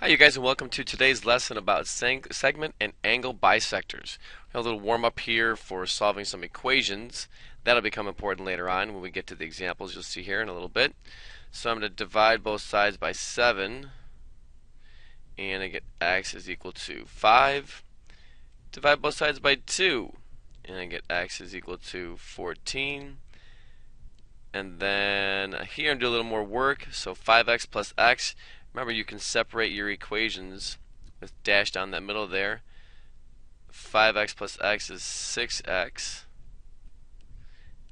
Hi, you guys, and welcome to today's lesson about segment and angle bisectors. We have a little warm up here for solving some equations. That'll become important later on when we get to the examples you'll see here in a little bit. So I'm going to divide both sides by 7, and I get x is equal to 5. Divide both sides by 2, and I get x is equal to 14. And then here I'm doing a little more work, so 5x plus x. Remember, you can separate your equations with dash down that middle there. 5x plus x is 6x,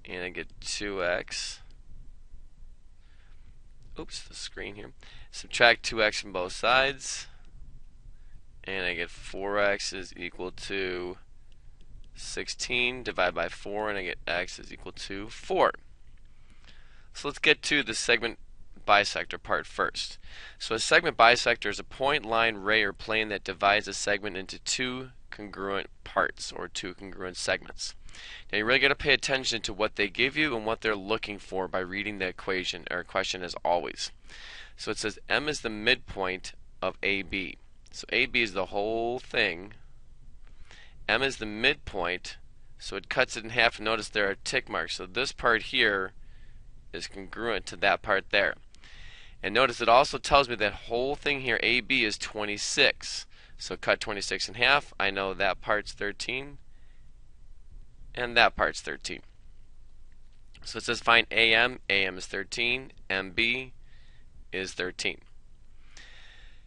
and I get 2x. Oops, the screen here. Subtract 2x from both sides, and I get 4x is equal to 16. Divide by 4, and I get x is equal to 4. So let's get to the segment bisector part first. So a segment bisector is a point, line, ray, or plane that divides a segment into two congruent parts or two congruent segments. Now you really got to pay attention to what they give you and what they're looking for by reading the equation or question as always. So it says M is the midpoint of AB. So AB is the whole thing. M is the midpoint, so it cuts it in half. Notice there are tick marks. So this part here is congruent to that part there. And notice it also tells me that whole thing here, AB, is 26. So cut 26 in half. I know that part's 13, and that part's 13. So it says find AM. AM is 13. MB is 13.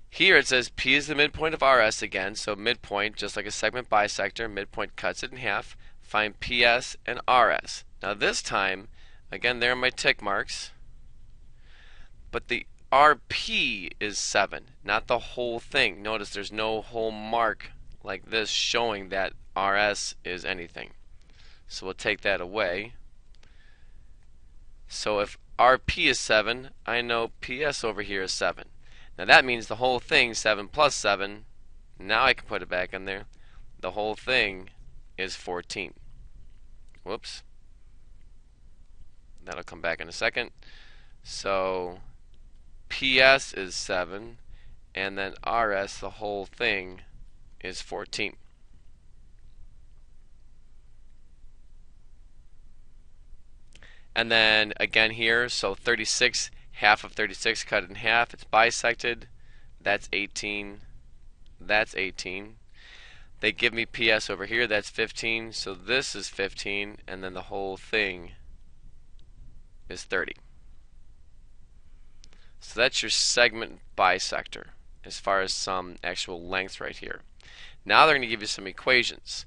Here it says P is the midpoint of RS again. So midpoint, just like a segment bisector, midpoint cuts it in half. Find PS and RS. Now this time, again, there are my tick marks. But the RP is 7, not the whole thing. Notice there's no whole mark like this showing that RS is anything. So we'll take that away. So if RP is 7, I know PS over here is 7. Now that means the whole thing, 7 plus 7, now I can put it back in there. The whole thing is 14. Whoops. That'll come back in a second. So PS is 7, and then RS, the whole thing, is 14. And then again here, so 36, half of 36 cut in half, it's bisected. That's 18. That's 18. They give me PS over here, that's 15. So this is 15, and then the whole thing is 30. So that's your segment bisector as far as some actual length right here. Now they're going to give you some equations.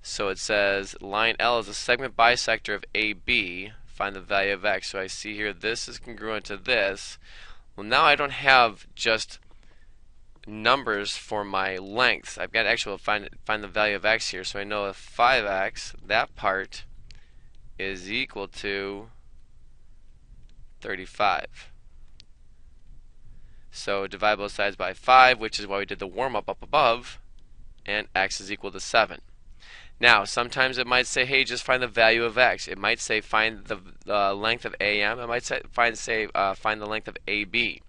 So it says line L is a segment bisector of AB. Find the value of x. So I see here this is congruent to this. Well, now I don't have just numbers for my lengths. I've got to actually find the value of x here. So I know if 5x, that part, is equal to 35. So divide both sides by 5, which is why we did the warm-up up above, and x is equal to 7. Now, sometimes it might say, hey, just find the value of x. It might say find the length of AM. It might say find the length of AB. In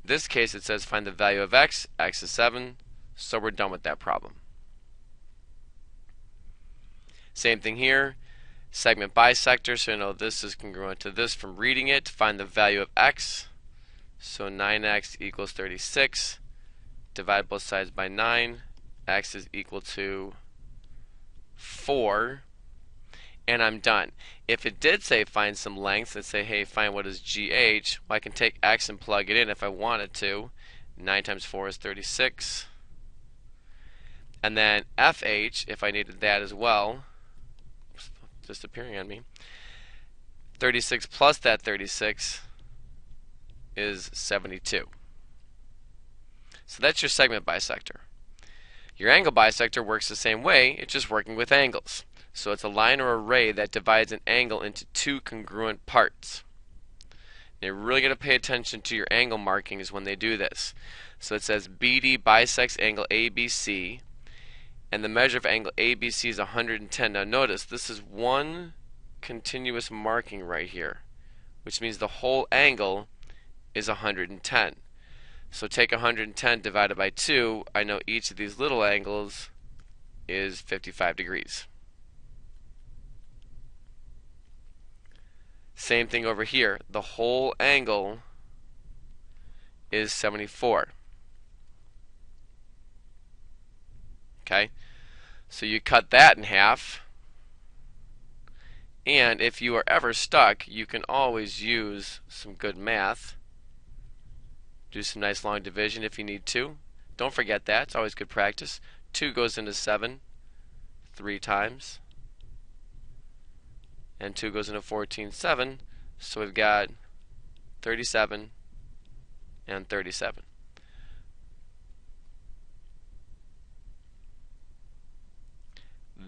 this case, it says find the value of x. X is 7, so we're done with that problem. Same thing here. Segment bisector, so you know this is congruent to this from reading it. Find the value of x. So 9x equals 36. Divide both sides by 9. X is equal to 4. And I'm done. If it did say find some length, let's say, hey, find what is GH, well, I can take x and plug it in if I wanted to. 9 times 4 is 36. And then FH, if I needed that as well, oops, disappearing on me, 36 plus that 36 is 72. So that's your segment bisector. Your angle bisector works the same way, it's just working with angles. So it's a line or a ray that divides an angle into two congruent parts. Now you're really going to pay attention to your angle markings when they do this. So it says BD bisects angle ABC, and the measure of angle ABC is 110. Now notice, this is one continuous marking right here, which means the whole angle is 110. So take 110 divided by 2. I know each of these little angles is 55 degrees. Same thing over here. The whole angle is 74. Okay? So you cut that in half. And if you are ever stuck, you can always use some good math. Do some nice long division if you need to. Don't forget that. It's always good practice. 2 goes into 7 3 times. And 2 goes into 14, 7. So we've got 37 and 37.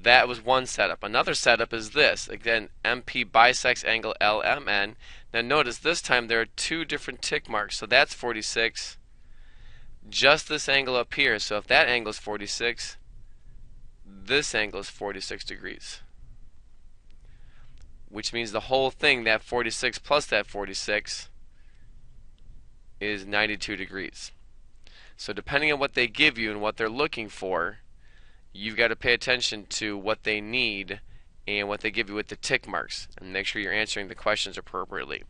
That was one setup. Another setup is this. Again, MP bisects angle LMN. Now notice this time there are 2 different tick marks. So that's 46. Just this angle up here. So if that angle is 46, this angle is 46 degrees. Which means the whole thing, that 46 plus that 46, is 92 degrees. So depending on what they give you and what they're looking for, you've got to pay attention to what they need and what they give you with the tick marks, and make sure you're answering the questions appropriately.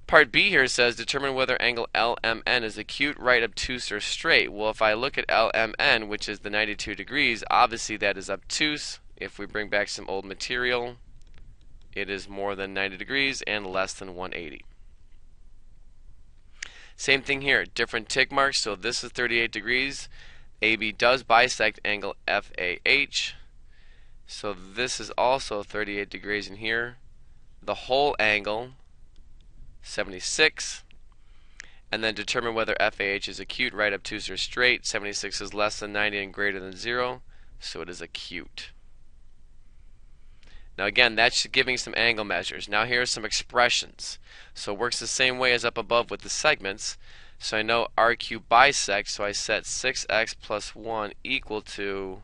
Part B here says determine whether angle LMN is acute, right, obtuse, or straight. Well, if I look at LMN, which is the 92 degrees, obviously that is obtuse. If we bring back some old material, it is more than 90 degrees and less than 180. Same thing here, different tick marks. So this is 38 degrees. AB does bisect angle FAH. So this is also 38 degrees in here. The whole angle, 76. And then determine whether FAH is acute, right, obtuse, or straight. 76 is less than 90 and greater than 0. So it is acute. Now again, that's giving some angle measures. Now here are some expressions. So it works the same way as up above with the segments. So I know RQ bisects, so I set 6x plus 1 equal to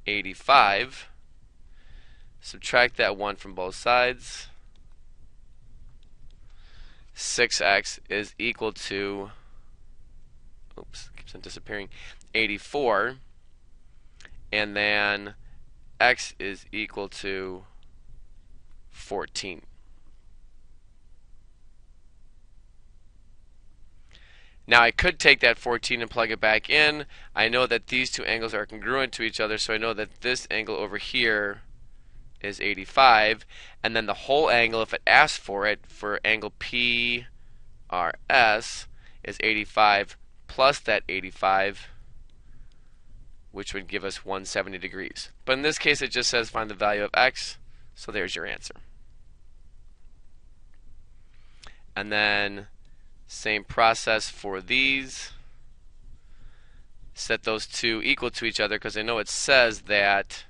85. Subtract that 1 from both sides. 6x is equal to, oops, keeps on disappearing, 84. And then x is equal to 14. Now I could take that 14 and plug it back in. I know that these two angles are congruent to each other, so I know that this angle over here is 85, and then the whole angle, if it asks for it, for angle PRS, is 85 plus that 85, which would give us 170 degrees. But in this case, it just says find the value of x, so there's your answer. And then same process for these. Set those two equal to each other, because I know it says that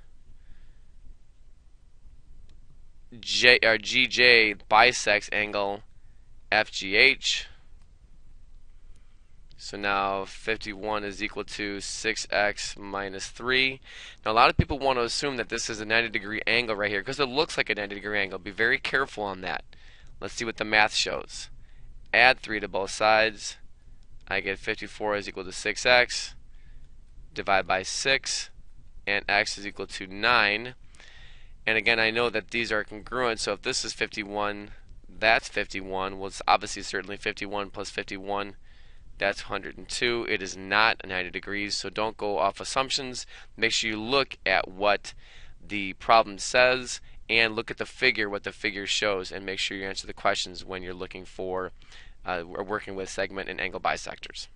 GJ bisects angle FGH. So now 51 is equal to 6x minus 3. Now a lot of people want to assume that this is a 90-degree angle right here, because it looks like a 90-degree angle. Be very careful on that. Let's see what the math shows. Add 3 to both sides. I get 54 is equal to 6x. Divide by 6. And x is equal to 9. And again, I know that these are congruent. So if this is 51, that's 51. Well, it's obviously certainly 51 plus 51. That's 102. It is not 90 degrees. So don't go off assumptions. Make sure you look at what the problem says and look at the figure, what the figure shows, and make sure you answer the questions when you're looking for or working with segment and angle bisectors.